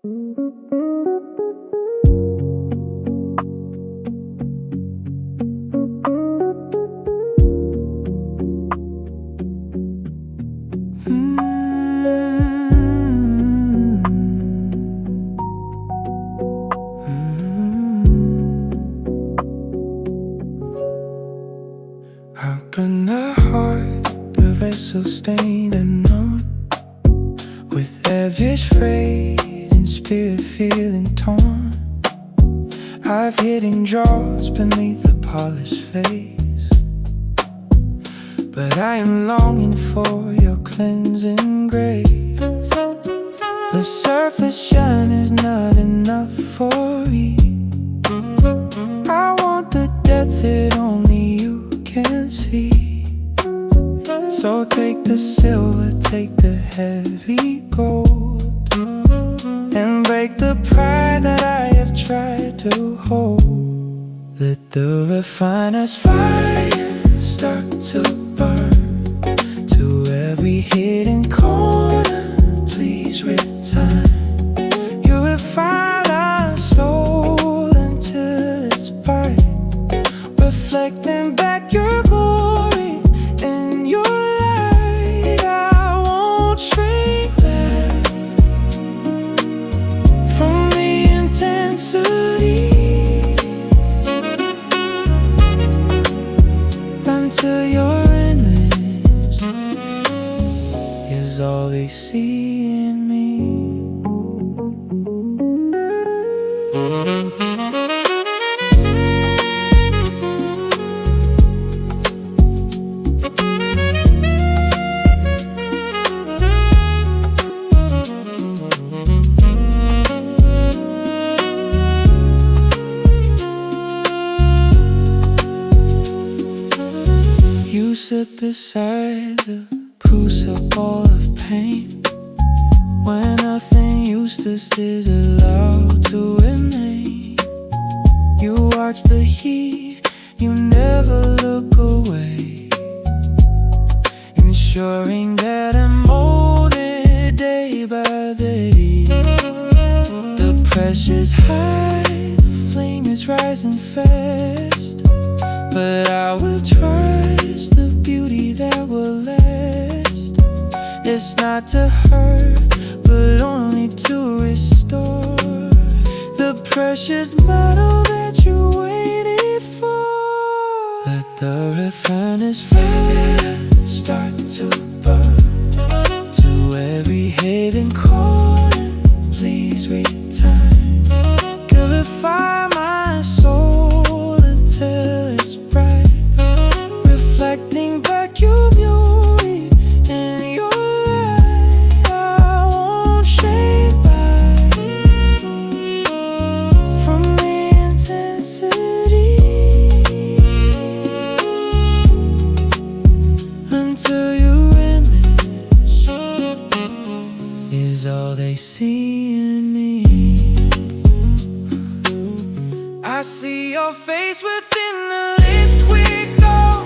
How can a heart, a vessel stained and numb, with every frayed and spirit feeling torn? I've hidden jaws beneath the polished face, but I am longing for your cleansing grace. The surface shine is not enough for me. I want the depth that only you can see. So take the silver, take the heavy gold, and break the pride that I have tried to hold. Let the refiner's fire start to burn to every hidden corner. Please return. You refine our soul until it's bright, reflecting back your glory and your light. I won't shrink back from the intensity until your image is all they see in me. You sit beside the crucible of pain, when nothing useless is allowed to remain. You watch the heat, you never look away, ensuring that I'm molded day by day. The pressure's high, the flame is rising fast, but I will trust the beauty that will last. It's not to hurt, but only to restore the precious metal that you waited for. Let the refiner's fire start to burn to every hidden corner. Please return. Purify my soul until it's bright, reflecting back your beauty and your light. I won't shrink back from the intensity until your image is all they see in me. I see your face within the lift we go,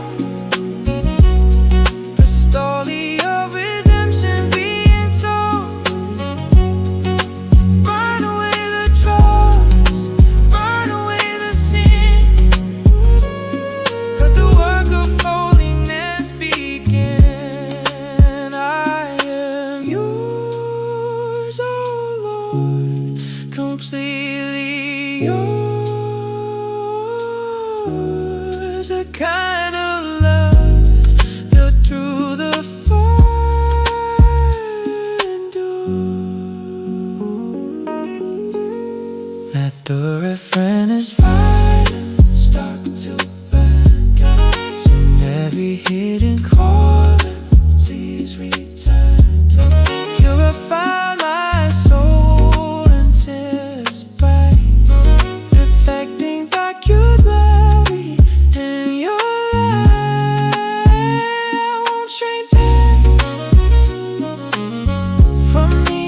the story of redemption being told. Burn away the dross, burn away the sin, let the work of holiness begin. I am yours, oh Lord, completely yours. A kind of love you're through the fire endures. Let the refiner's fire start to burn to every hidden corner. Please return. Purify my soul until it's bright, reflecting back your glory and your light. I won't shrink back from the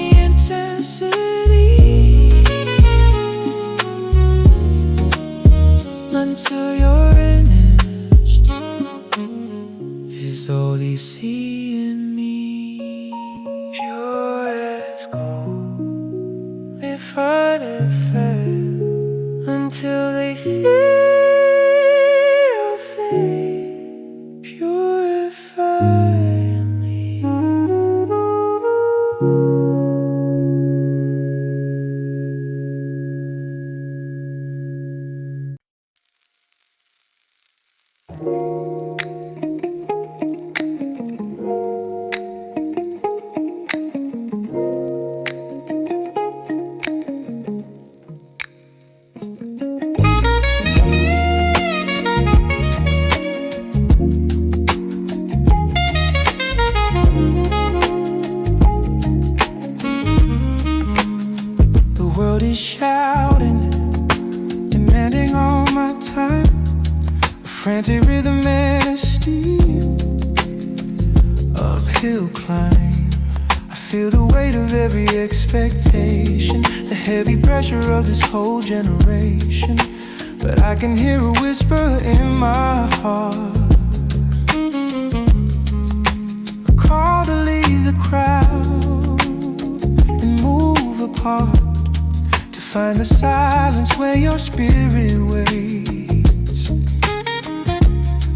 is shouting, demanding all my time. A frantic rhythm and a steep uphill climb. I feel the weight of every expectation, the heavy pressure of this whole generation. But I can hear a whisper in my heart, a call to leave the crowd and move apart, to find the silence where your spirit waits,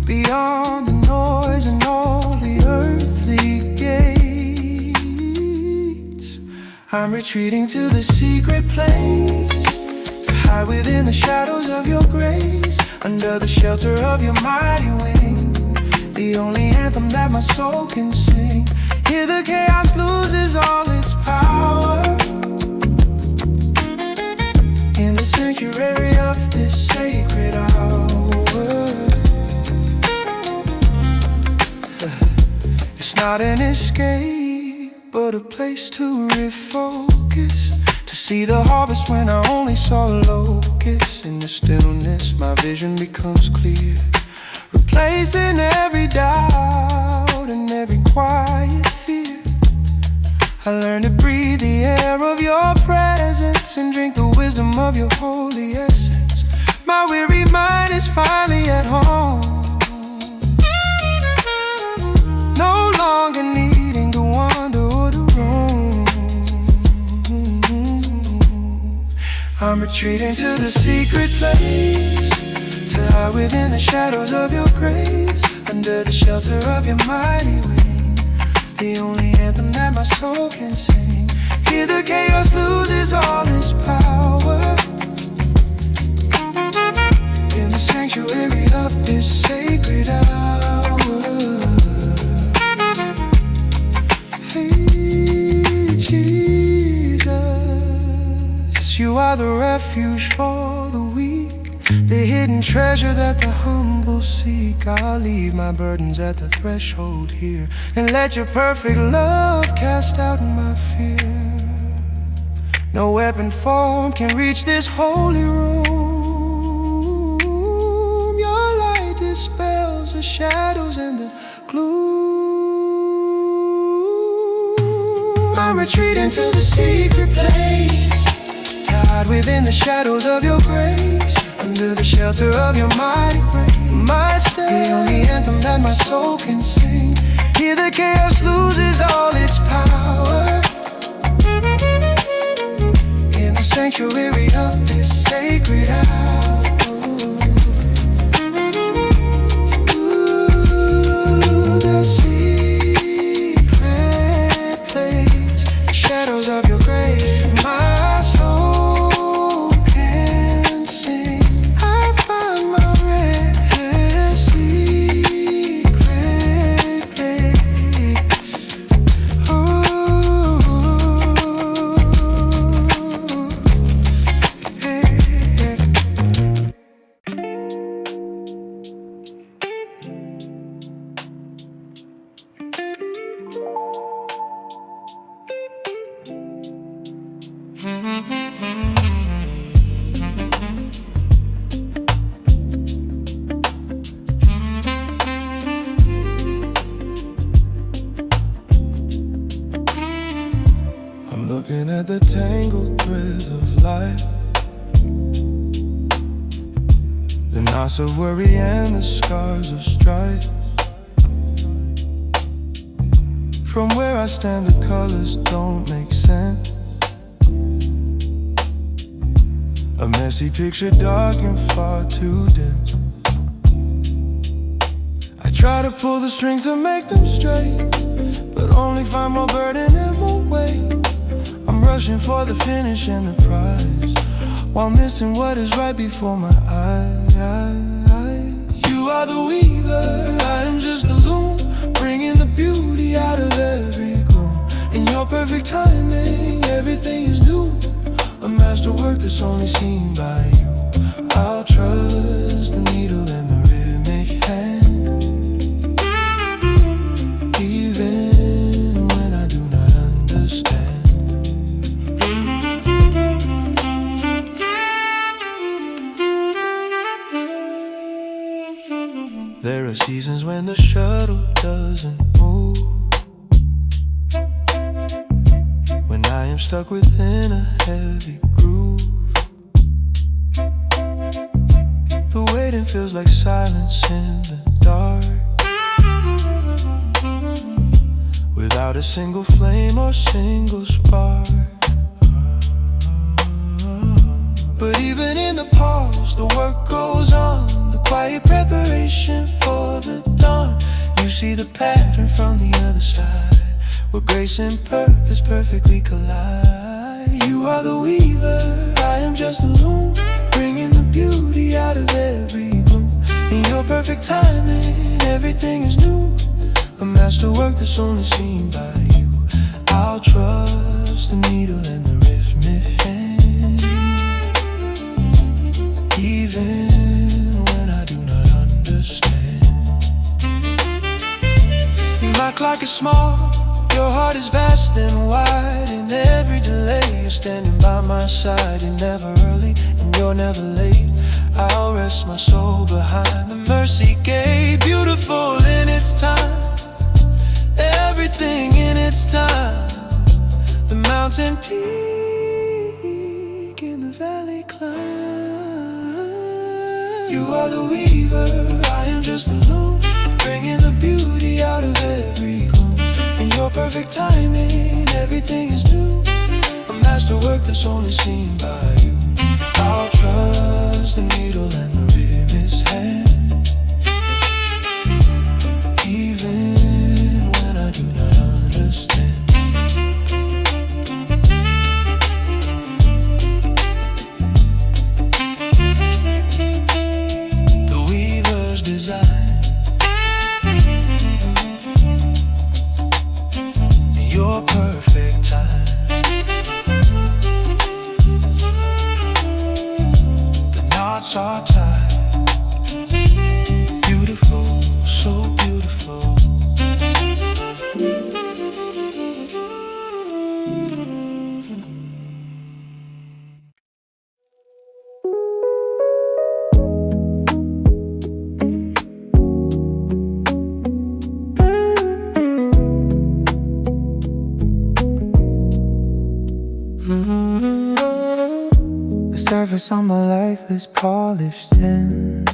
beyond the noise and all the earthly gates. I'm retreating to the secret place, to hide within the shadows of your grace, under the shelter of your mighty wing, the only anthem that my soul can sing. Here the chaos loses all its power, in the sanctuary of this sacred hour. It's not an escape, but a place to refocus, to see the harvest when I only saw locusts. In the stillness my vision becomes clear, replacing every doubt and every quiet fear. I learn to breathe the air of your presence and drink the wisdom of your holy essence. My weary mind is finally at home, no longer needing to wander or to roam. I'm retreating to the secret place, to hide within the shadows of your grace, under the shelter of your mighty wing, the only anthem that my soul can sing. Here the chaos loses all its power, in the sanctuary of this sacred hour. Hey Jesus, you are the refuge for the weak, the hidden treasure that the humble seek. I'll leave my burdens at the threshold here, and let your perfect love cast out my fear. No weapon formed can reach this holy room. Your light dispels the shadows and the gloom. I'm retreating to the secret place, hide within the shadows of your grace, under the shelter of your mighty grace. The only anthem that my soul can sing. Here the chaos loses all its power, in the sanctuary of this sacred hour. Ooh, the secret place, the shadows of your grace. My soul can sing. I find my rest, secret place. Oh, yeah. I'm looking at the tangled threads of life, the knots of worry and the scars of strife. From where I stand, the colors don't make sense. A messy picture, dark and far too dense. I try to pull the strings to make them straight, but only find more burden and more weight. I'm rushing for the finish and the prize, while missing what is right before my eyes. You are the weaver, I am just the loom, bringing the beauty out of every gloom. In your perfect timing, everything is new, a masterwork that's only seen by you. I'll trust the needle and the rhythmic hand, even when I do not understand. seasons when the shuttle doesn't move, when I am stuck within a heavy groove. The waiting feels like silence in the dark, without a single flame or single spark. But even in the pause, the work goes on, the quiet preparation for the dawn. You see the pattern from the other side, where grace and purpose perfectly collide. You are the weaver, I am just the loom, bringing the beauty out of every gloom. In your perfect timing, everything is new, a masterwork that's only seen by you. I'll trust the needle and the rhythm, even when I do not understand. My clock is small, your heart is vast and wide. In every delay, you're standing by my side. You're never early and you're never late. I'll rest my soul behind the mercy gate. Beautiful in its time, everything in its time. The mountain peak in the valley climb. You are the weaver, I am just the loom, bringing the beauty out of every gloom. In your perfect timing, everything is new, a masterwork that's only seen by you. I'll trust the needle and the rhythm's hand, even when I do not understand. The weaver's design, your perfect time. The knots are tied, beautiful, so beautiful. The surface on my life is polished thin.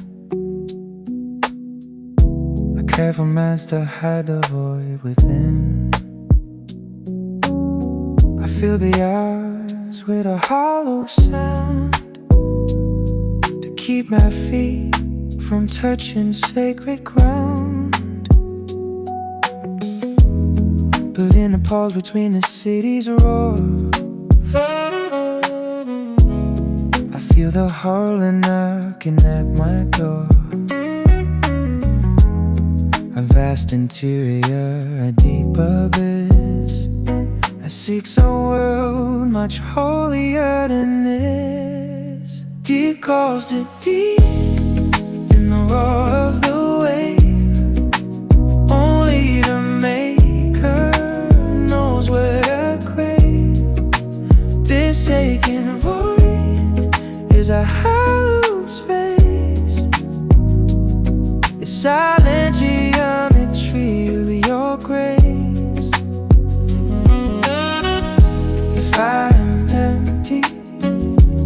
A careful master hide the void within. I fill the hours with a hollow sound, to keep my feet from touching sacred ground. But in the pause between the city's roar, I feel the howling knocking at my door. A vast interior, a deep abyss that seeks a world much holier than this. Deep calls to deep in the roar of the wave. Only the maker knows where to crave. This aching void is a hollow space, a silent geometry of your grace. If I am empty,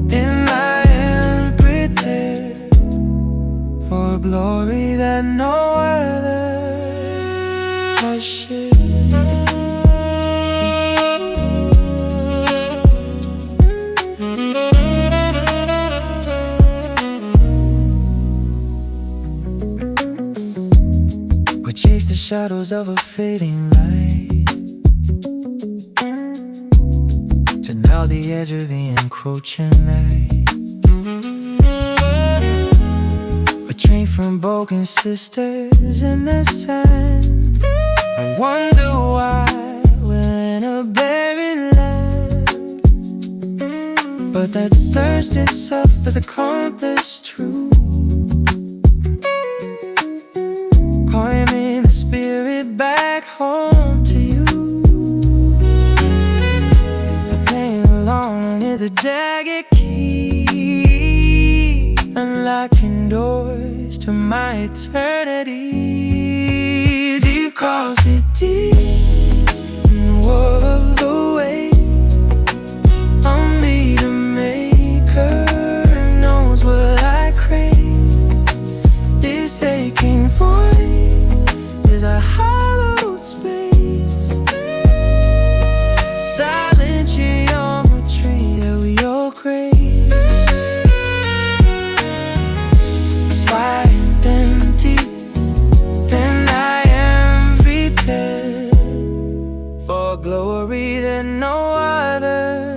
then I am prepared for a glory that no other has shared. Chase the shadows of a fading light, to nail the edge of the encroaching night. A train from broken sisters in the sand. I wonder why we're in a barren land, but that thirst itself is accomplished true. Climbing the spirit back home to you. The pain alone is a jagged key, unlocking doors to my eternity. Deep calls it deep, and all of the way on me to make her knows what I crave. This aching void is a hollowed space, silent geometry that we all crave. Quiet and deep, then I am prepared for glory that no other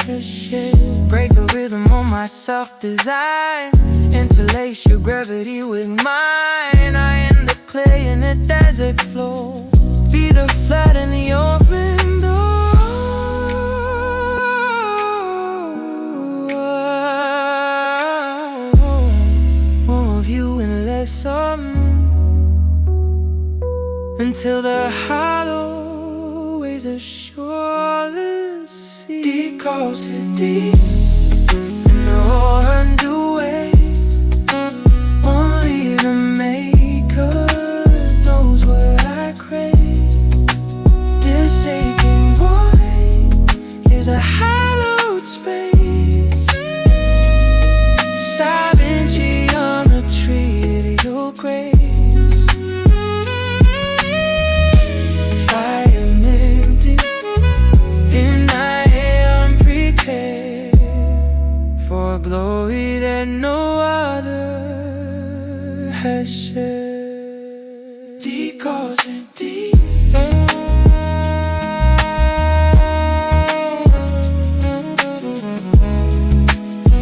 has shared. Break the rhythm on my self-design, interlace your gravity with mine. I am the clay in a desert floor, be the flood in your window. More of you and less of me, until the hollow waves are shoreless sea. Deep calls to deep, and no underway. Only the maker knows what I crave. This aching void is a hallowed space, silent geometry at your grace. If I am empty, and I am prepared for glory that no other has shared. Deep calls it deep,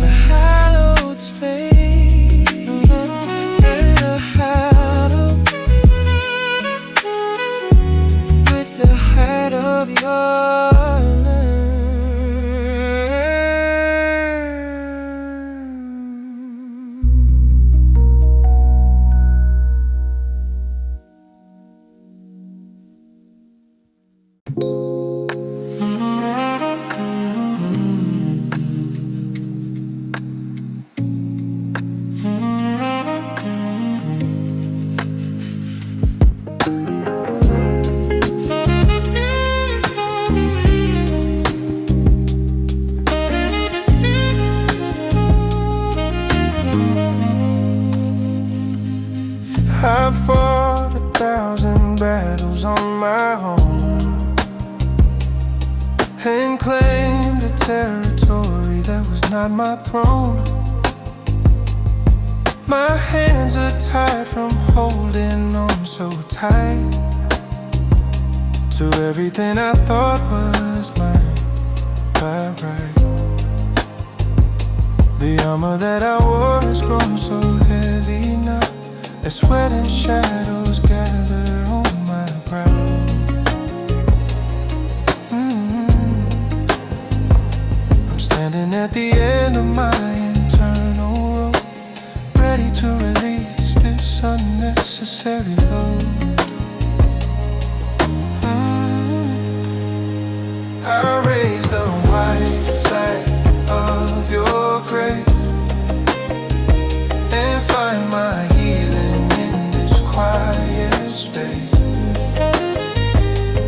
a hallowed space, and a hollow with the head of your I've fought 1,000 battles on my own and claimed a territory that was not my throne. My hands are tied from holding on so tight to everything I thought was mine by right. The armor that I wore has grown so heavy now, as sweat and shadows gather on my brow. I'm standing at the end of my internal road, ready to release this unnecessary load. I raise the white flag of your grace and find my healing in this quiet space.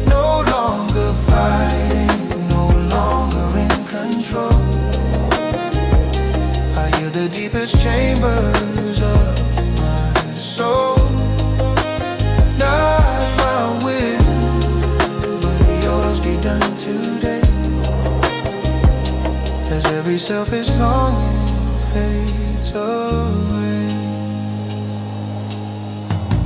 No longer fighting, no longer in control. I hear the deepest chambers of my soul. Not my will, but yours be done today. As every selfish longing fades away,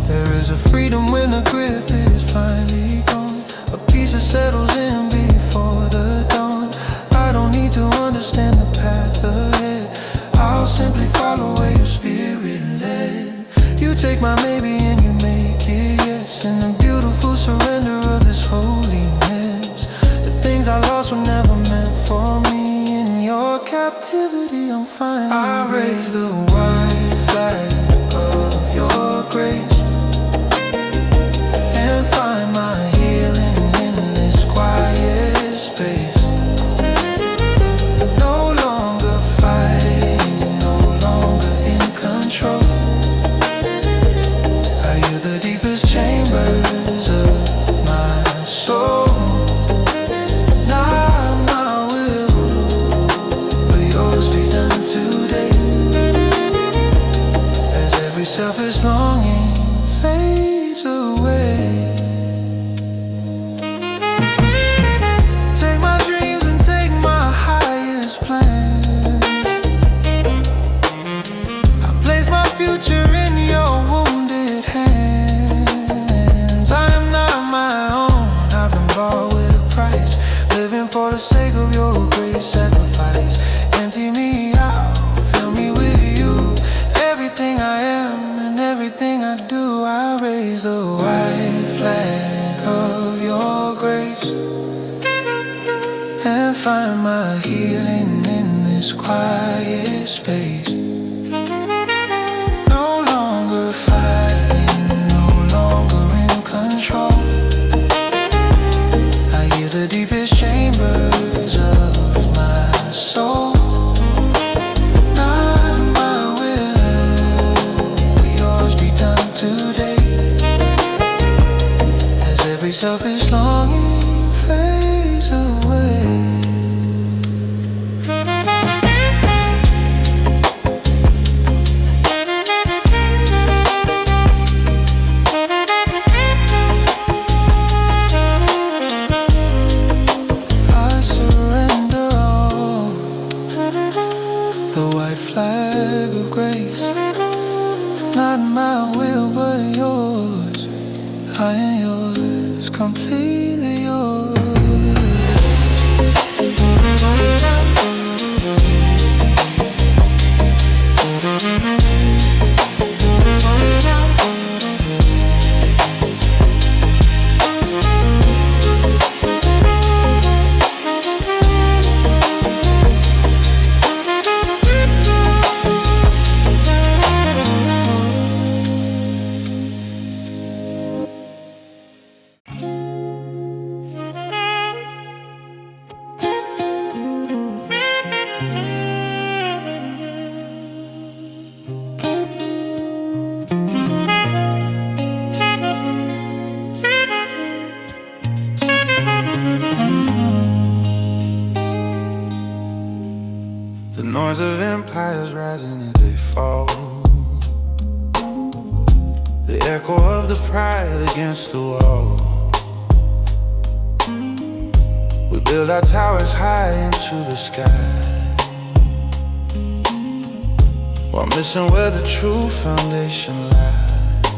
there is a freedom when the grip is finally gone. A peace that settles in before the dawn. I don't need to understand the path ahead, I'll simply follow where your spirit led. You take my maybe and you make it yes, in the beautiful surrender of this holiness. The things I lost were never meant for me. In your captivity I'm fine. I raise the white flag of your grace and find my healing in this quiet space. No longer fighting, no longer in control. find my healing in this quiet space. No longer fighting, no longer in control. I hear the deepest chambers of my soul. Not my will, but yours be done today. As every selfish longing fades away. The white flag of grace, not my will but yours. I am yours, completely yours. The noise of empires rising as they fall, the echo of the pride against the wall. We build our towers high into the sky, while missing where the true foundation lies.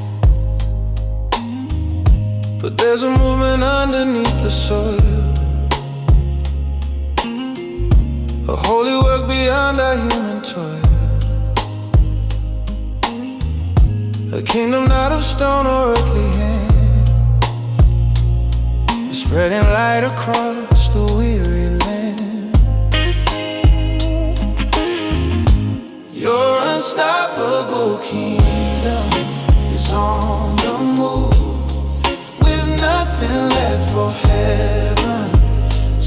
But there's a movement underneath the soil, a holy work beyond our human toil, a kingdom not of stone or earthly hand, spreading light across the weary land. Your unstoppable kingdom is on the move, with nothing left for heaven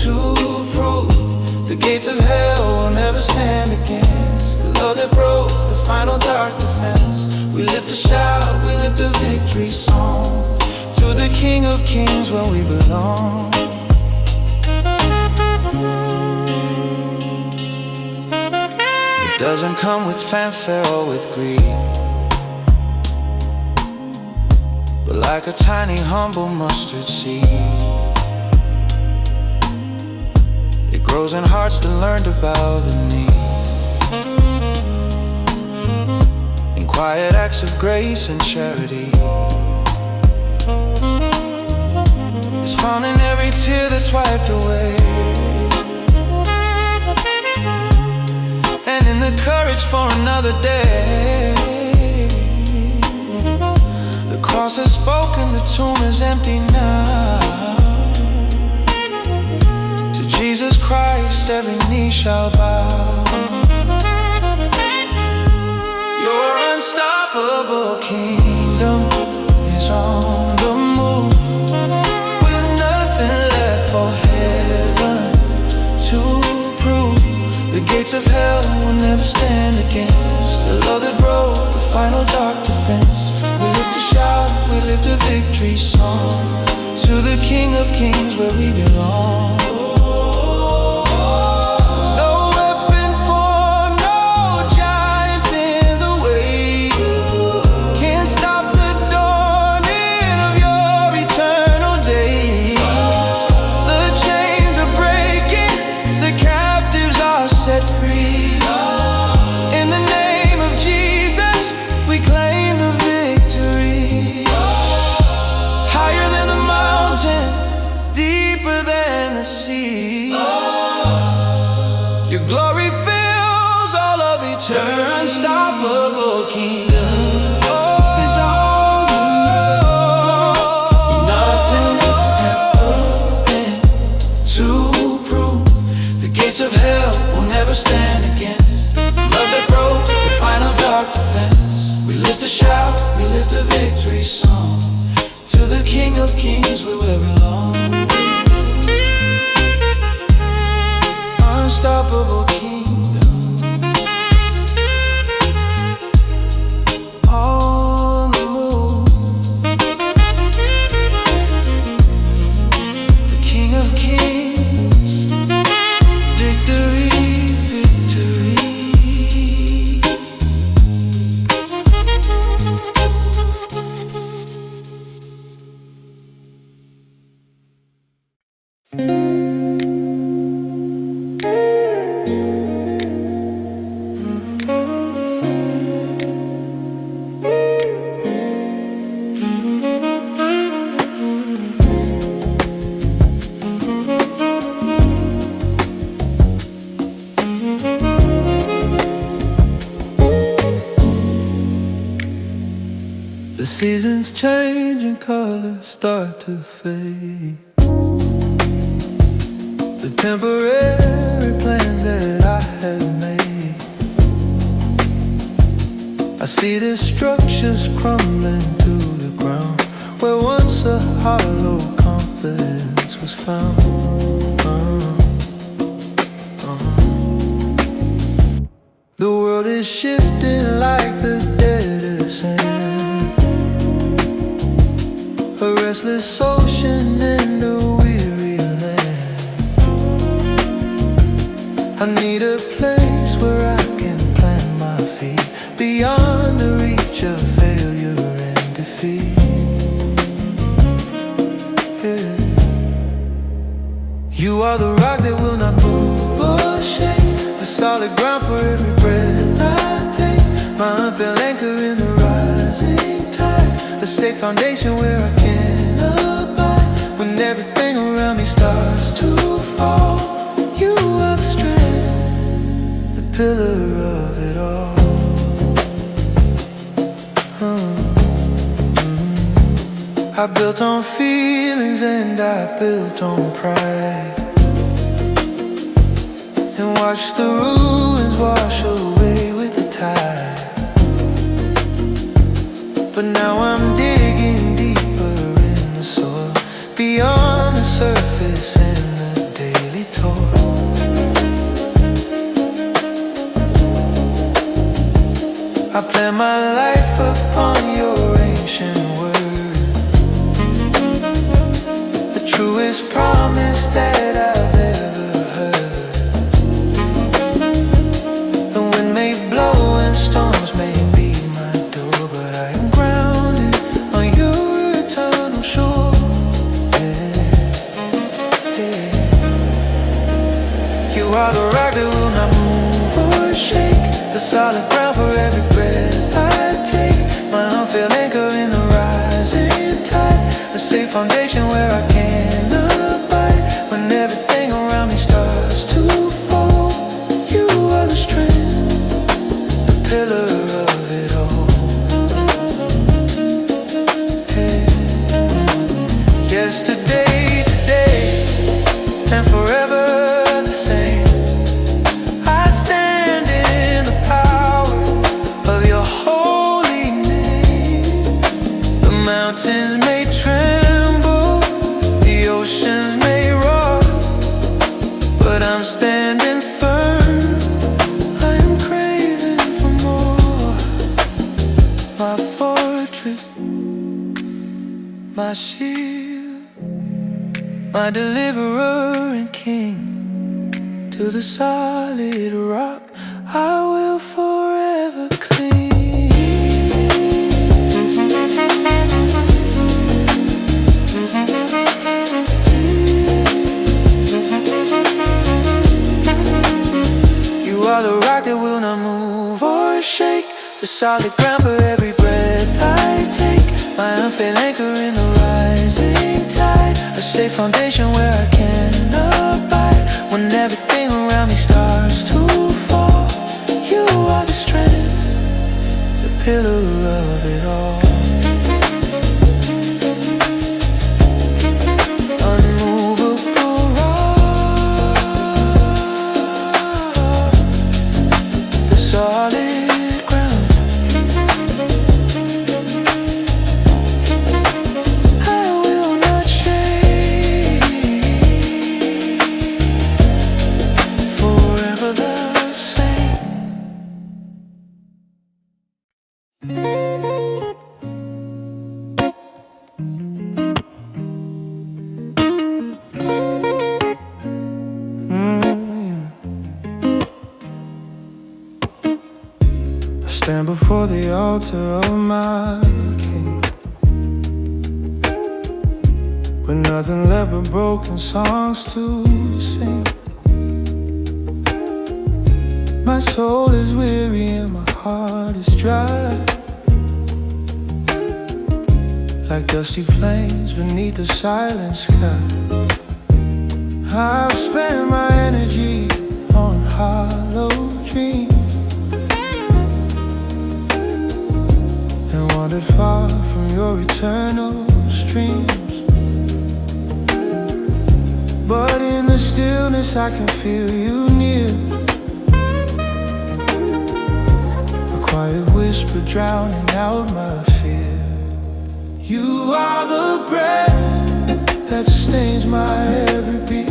to prove. The gates of hell will never stand against the love that broke the final dark defense. We lift a shout, we lift a victory song to the King of Kings where we belong. It doesn't come with fanfare or with greed, but like a tiny humble mustard seed, grows in hearts that learned about the need, in quiet acts of grace and charity. It's found in every tear that's wiped away, and in the courage for another day. The cross has spoken, the tomb is empty now. Jesus Christ, every knee shall bow. Your unstoppable kingdom is on the move, with nothing left for heaven to prove. The gates of hell will never stand against the love that broke the final dark defense. We lift a shout, we lift a victory song to the King of Kings where we belong. Set free. In the name of Jesus, we claim the victory. Higher than the mountain, deeper than the sea. gates of hell will never stand against love that broke the final dark defense. We live to shout, we live a victory song to the King of Kings we will belong. Unstoppable kingdom, on the move. The King of Kings, victory, victory. The seasons change and colors start to fade. The temporary plans that I had made, I see the structures crumbling to the ground where once a hollow confidence was found. The world is shifting like the dead sand, a restless ocean and a weary land. I need a place where I can plant my feet beyond the reach of failure and defeat. Yeah. You are the rock that will not move or shake, the solid ground for every breath I take, my unfailing anchor in the rising tide, the safe foundation where I can abide when everything around me starts to fall. You are the strength, the pillar of it all. I built on feelings and I built on pride, and watched the ruins wash away with the tide. But now I'm digging deeper in the soil, beyond the surface and the daily toil. I plan my life upon your ancient word, the truest promise that I've ever heard. The wind may blow and storms may beat my door, but I am grounded on your eternal shore. Yeah, yeah. You are the rock that will not move or shake, the solid ground for every breath I take, my unfailing anchor in the rising tide, a safe foundation where I can abide when everything around me starts to fall. You are the strength, the pillar of it all. Hey. Yesterday, today, and forever the same, I stand in the power of your holy name. The mountains may tremble, the oceans may roar, but I'm standing firm. I am craving for more. My fortress, my shield, my deliverer and king, to the solid rock I will forever cling. You are the rock that will not move or shake, the solid ground for every breath I take, my unfailing anchor in the rising tide, a safe foundation where I can abide when everything around me starts to fall. You are the strength, the pillar of it all. Unmovable rock, stand before the altar of my King, with nothing left but broken songs to sing. My soul is weary and my heart is dry, like dusty plains beneath a silent sky. I've spent my energy on hollow dreams and wandered far from your eternal streams. But in the stillness I can feel you near, a quiet whisper drowning out my fear. You are the breath that sustains my every beat.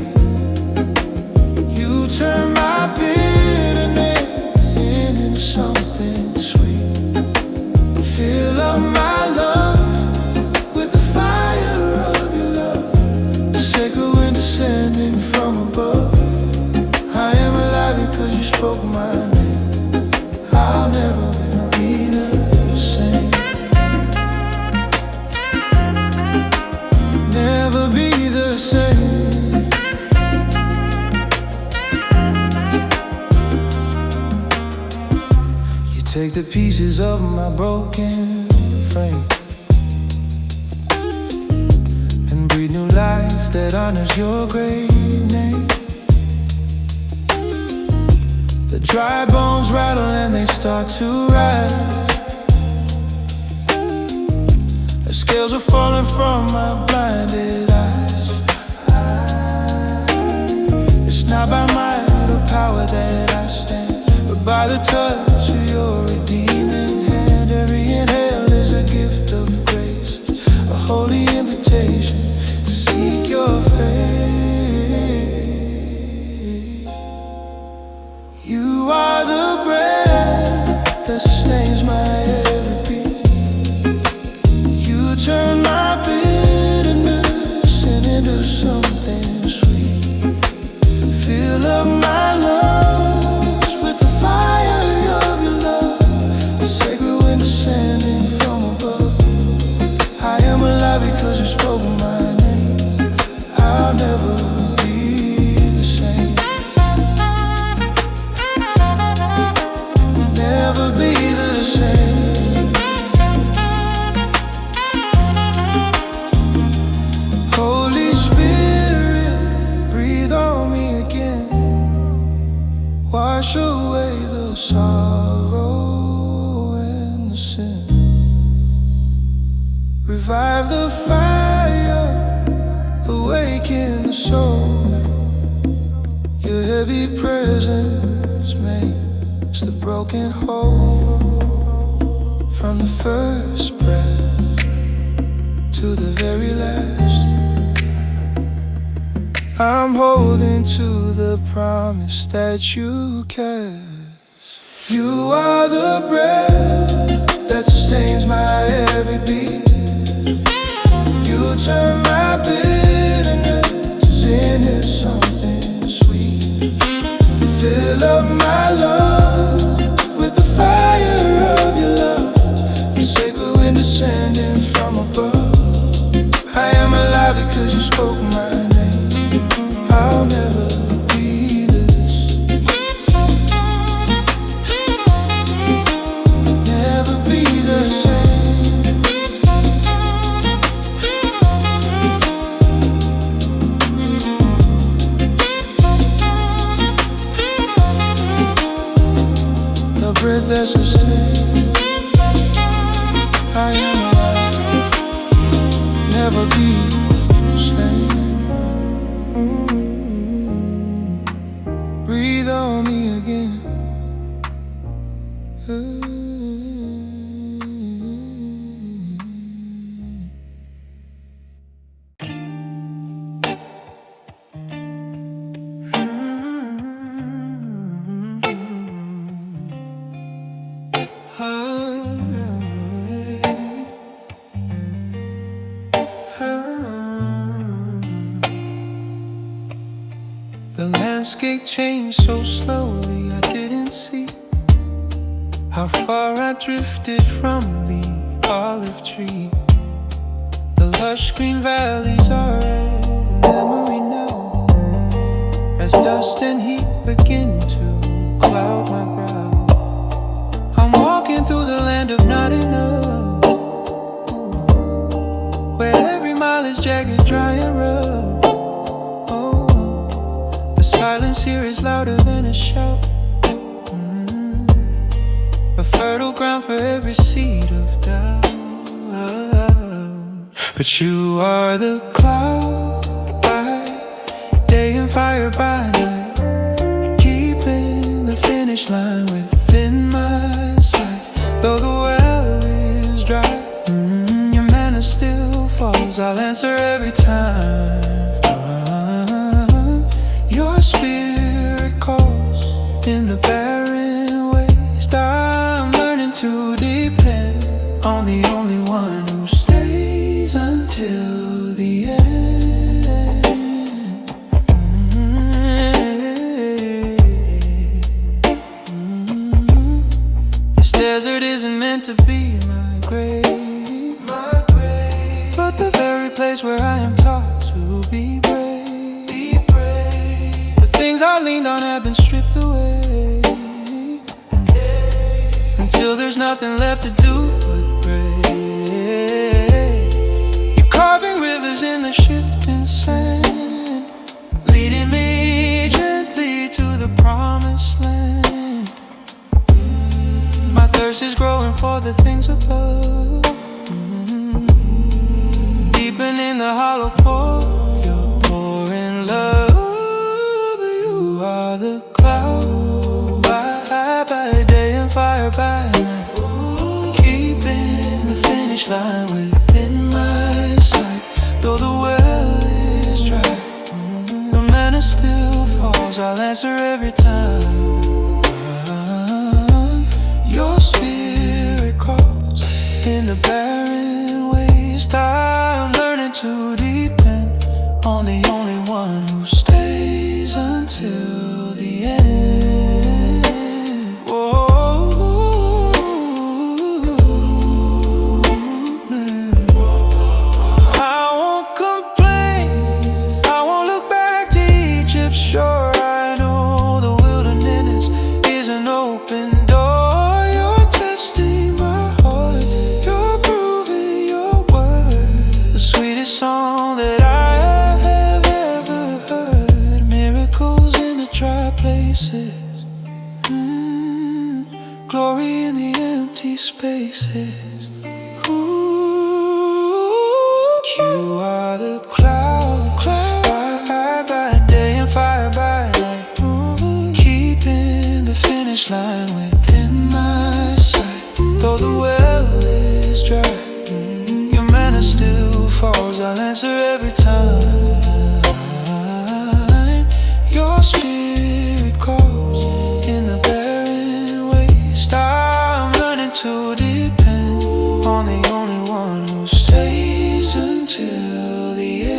You turn my bitterness into something sweet. Fill up my lungs with the fire of your love, a sacred wind descending from above. I am alive because you spoke my name. I'll never be the same. Never be the same. You take the pieces of my broken frame and breathe new life that honors your great name. The dry bones rattle and they start to rise. The scales are falling from my blinded eyes. It's not by might or power that I stand, but by the touch of your redeeming hand. Every inhale is a gift of grace, a holy invitation to seek your face. You are the breath that sustains my every beat. You turn my bitterness into something sweet. Fill up my lungs with the fire of your love, a sacred wind descending from above. I am alive because you spoke my name. I'll never be the same. Never be the same. Holy Spirit, breathe on me again. Wash away the sorrow and the sin. Revive the fire, awaken the soul. Your heavy presence makes the broken whole. From the first breath to the very last, I'm holding to the promise that you kept. You are the breath that sustains my every beat. You turn my bitterness into something sweet. Fill up my lungs with the fire of your love, a sacred wind descending from above. I am alive because you spoke my name. I'll never be this. Never be the same. The breath that sustains. I am alive. Never be the same. Breathe on me again. The landscape changed so slowly I didn't see. How far I drifted from the olive tree. The lush green valleys are a memory now, as dust and heat begin to cloud my brow. I'm walking through the land of not enough, where every mile is jagged, dry and rough. Oh, the silence here is louder than a shout. A fertile ground for every seed of doubt. But you are the cloud by day and fire by night, keeping the finish line within my sight. Though the well is dry, your manna still falls. I'll answer every time. Your spirit calls in the barren waste. I'm learning to depend on the only one who stays until the end. This desert isn't meant to be my grave, but the very place where I am taught to be brave. The things I leaned on have been stripped away, until there's nothing left to do but pray. You're carving rivers in the shifting sand, leading me gently to the promised land. My thirst is growing for the things above, deepening the hollow for your pouring love. You are the cloud by day and fire by night, keeping the finish line within my sight. Though the well is dry, the manna still falls. I'll answer every time. Your spirit calls in the barren waste. I'm learning to depend on the only one who stays until the end. Whoa. I won't complain, I won't look back to Egypt. Sure, I know the wilderness is an open door. You're testing my heart, you're proving your worth. The sweetest song that I have ever heard. Miracles in the dry places, glory in the empty spaces. Ooh, you are the cloud by day and fire by night, keeping the finish line within my sight. Though the well is dry, your manna still falls. I'll answer every time. Your spirit calls in the barren waste. I'm learning to depend on the only one who stays until the end.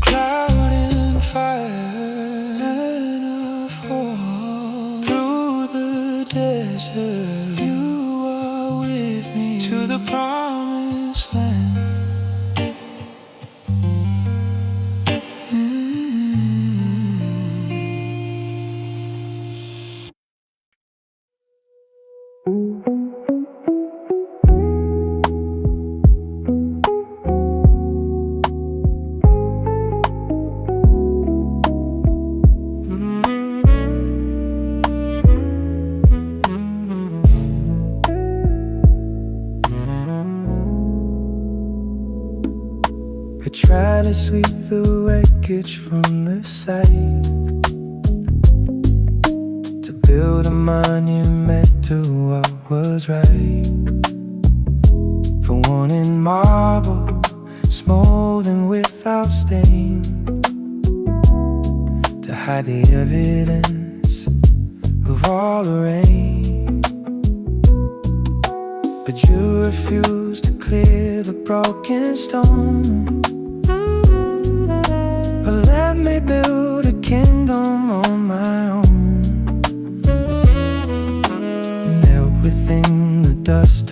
Cloud and fire and a fall through the desert. You are with me to the promised land. I try to sweep the wreckage from the site, to build a monument to what was right. For one in marble, smooth without stain, to hide the evidence of all the rain. But you refuse to clear the broken stone.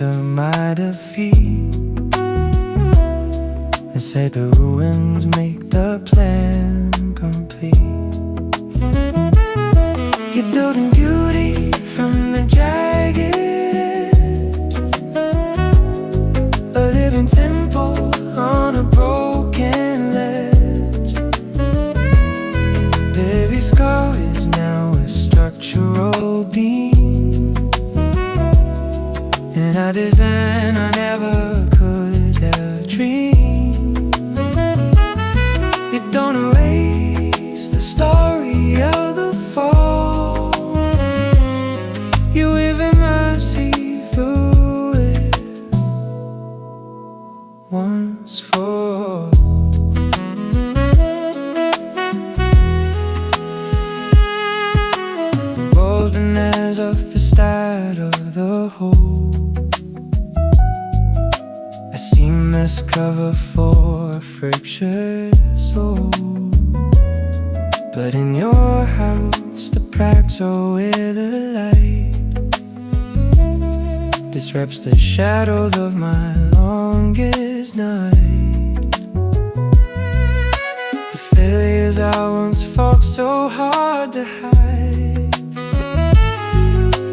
after my defeat. They say the ruins make the plan complete. You're building beauty from the jagged edge, a living temple on a broken ledge. Every scar is now a structural beam, and a design I never could have dreamed. You don't erase the story of the fall, you weave in mercy through it once for all. Golden as a facade of the whole, a seamless cover for a fractured soul. But in your house, the cracks are where the light disrupts the shadows of my longest night. The failures I once fought so hard to hide,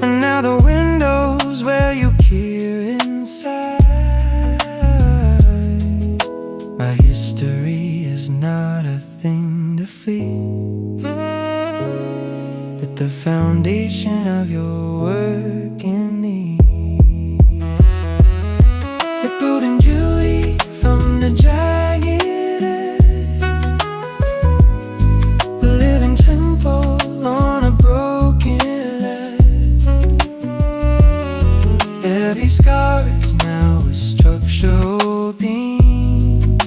and now the windows where you peer inside. My history is not a thing to fear, but the foundation of your work in me. You're building beauty from the jagged edge, a living temple on a broken ledge. Every scar is now a structural beam,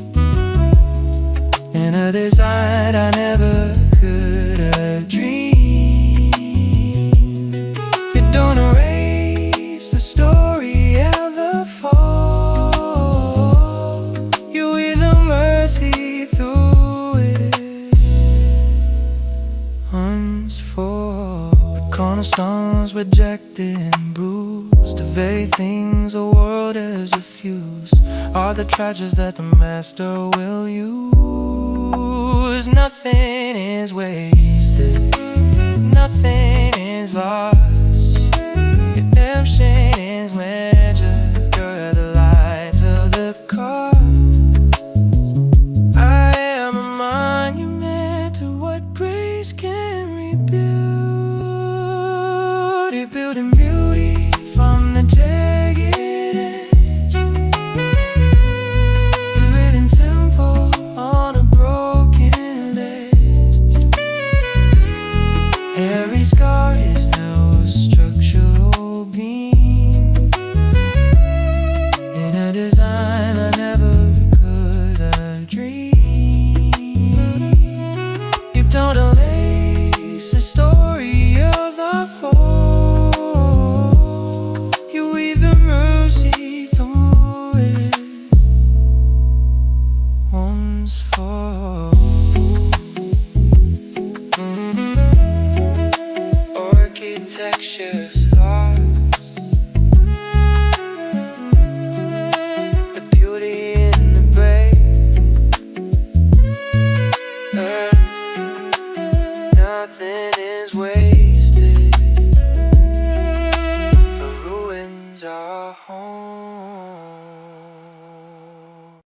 and a design I never could have dreamed. You don't erase the story of the fall, you weave the mercy through it once for all. The cornerstones rejected and bruised, the very things the world has refused, are the treasures that the master will use. Nothing is wasted, nothing is lost. Redemption is measured, you're the light of the cause. I am a monument to what praise can rebuild. You're building beauty from the jagged edge, a written temple on a broken ledge. Every scar is now a structural beam, in a design I never could have dreamed. You don't erase the story of the fall, you weave the mercy through it once for all.